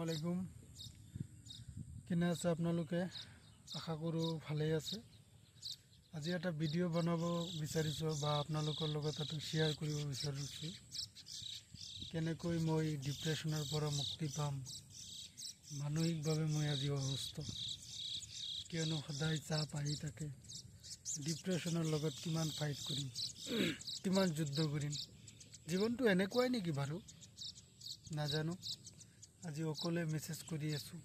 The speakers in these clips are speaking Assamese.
আলাইকুম। কেনে আছে আপোনালোকে? আশা কৰোঁ ভালেই আছে। আজি এটা ভিডিঅ' বনাব বিচাৰিছোঁ বা আপোনালোকৰ লগত এটা শ্বেয়াৰ কৰিব বিচাৰিছোঁ, কেনেকৈ মই ডিপ্ৰেশ্যনৰ পৰা মুক্তি পাম। মানসিকভাৱে মই আজি অসুস্থ, কিয়নো সদায় চাপ আহি থাকে। ডিপ্ৰেশ্যনৰ লগত কিমান ফাইট কৰিম, কিমান যুদ্ধ কৰিম। জীৱনটো এনেকুৱাই নেকি বাৰু? নাজানো। আজি অকলে মেছেজ কৰি আছোঁ।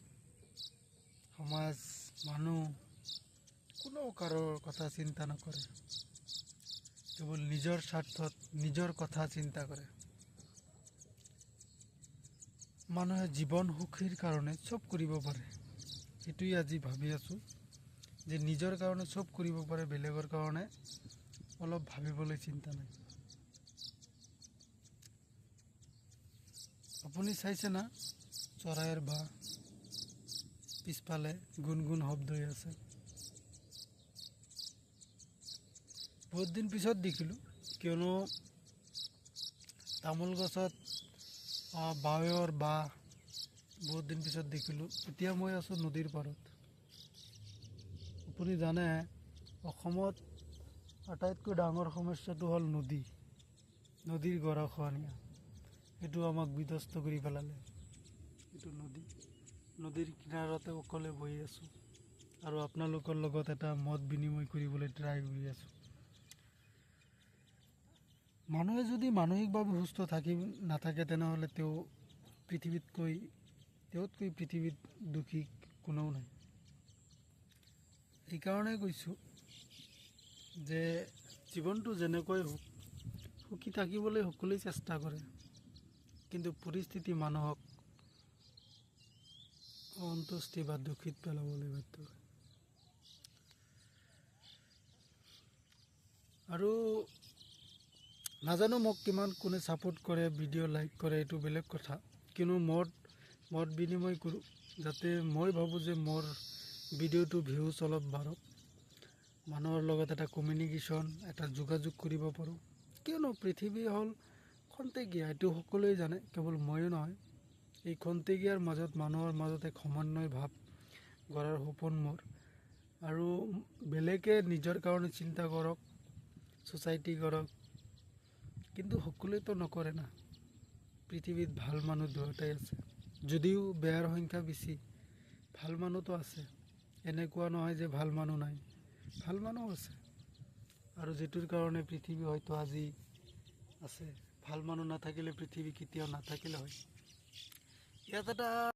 সমাজ, মানুহ কোনো কাৰোৰ কথা চিন্তা নকৰে, কেৱল নিজৰ স্বাৰ্থত নিজৰ কথা চিন্তা কৰে। মানুহে জীৱন সুখীৰ কাৰণে চব কৰিব পাৰে, সেইটোৱে আজি ভাবি আছোঁ যে নিজৰ কাৰণে চব কৰিব পাৰে, বেলেগৰ কাৰণে অলপ ভাবিবলৈ চিন্তা নাই। আপুনি চাইছে না, চৰাইৰ বাহ পিছফালে গুণগুণ শব্দ হৈ আছে। বহুত দিন পিছত দেখিলোঁ, কিয়নো তামোল গছত বাৱৰ বাহ বহুত দিন পিছত দেখিলোঁ। এতিয়া মই আছোঁ নদীৰ পাৰত। আপুনি জানে, অসমত আটাইতকৈ ডাঙৰ সমস্যাটো হ'ল নদীৰ গৰাখহনীয়া। সেইটো আমাক বিধ্বস্ত কৰি পেলালে। এইটো নদীৰ কিনাৰতে অকলে বহি আছোঁ আৰু আপোনালোকৰ লগত এটা মত বিনিময় কৰিবলৈ ট্ৰাই কৰি আছোঁ। মানুহে যদি মানসিকভাৱে সুস্থ নাথাকে, তেনেহ'লে তেওঁতকৈ পৃথিৱীত দুখী কোনেও নাই। এইকাৰণে কৈছোঁ যে জীৱনটো যেনেকৈ সুখী থাকিবলৈ সকলোৱে চেষ্টা কৰে, কিন্তু পৰিস্থিতি মানুহক অসন্তুষ্টি বা দুখীত পেলাবলৈ বাধ্য হয়। আৰু নাজানো মোক কিমান কোনে ছাপোৰ্ট কৰে, ভিডিঅ' লাইক কৰে, এইটো বেলেগ কথা। কিয়নো মত বিনিময় কৰোঁ, যাতে মই ভাবোঁ যে মোৰ ভিডিঅ'টো ভিউজ অলপ বাঢ়ক, মানুহৰ লগত এটা কমিউনিকেশ্যন, এটা যোগাযোগ কৰিব পাৰোঁ। কিয়নো পৃথিৱী হ'ল খন্তেকীয়া, এইটো সকলোৱে জানে, কেৱল ময়ো নহয়। এই খন্তেকীয়াৰ মাজত মানুহৰ মাজত এক সমন্বয় ভাৱ গঢ়াৰ সপোন মোৰ। আৰু বেলেগে নিজৰ কাৰণে চিন্তা কৰক, ছ'চাইটি কৰক, কিন্তু সকলোৱেতো নকৰে না। পৃথিৱীত ভাল মানুহ দুয়োটাই আছে, যদিও বেয়াৰ সংখ্যা বেছি, ভাল মানুহতো আছে। এনেকুৱা নহয় যে ভাল মানুহ নাই, ভাল মানুহ আছে। আৰু যিটোৰ কাৰণে পৃথিৱী হয়তো আজি আছে। ভাল মানুহ নাথাকিলে পৃথিৱী কেতিয়াও নাথাকিলে হয়। ইয়াত এটা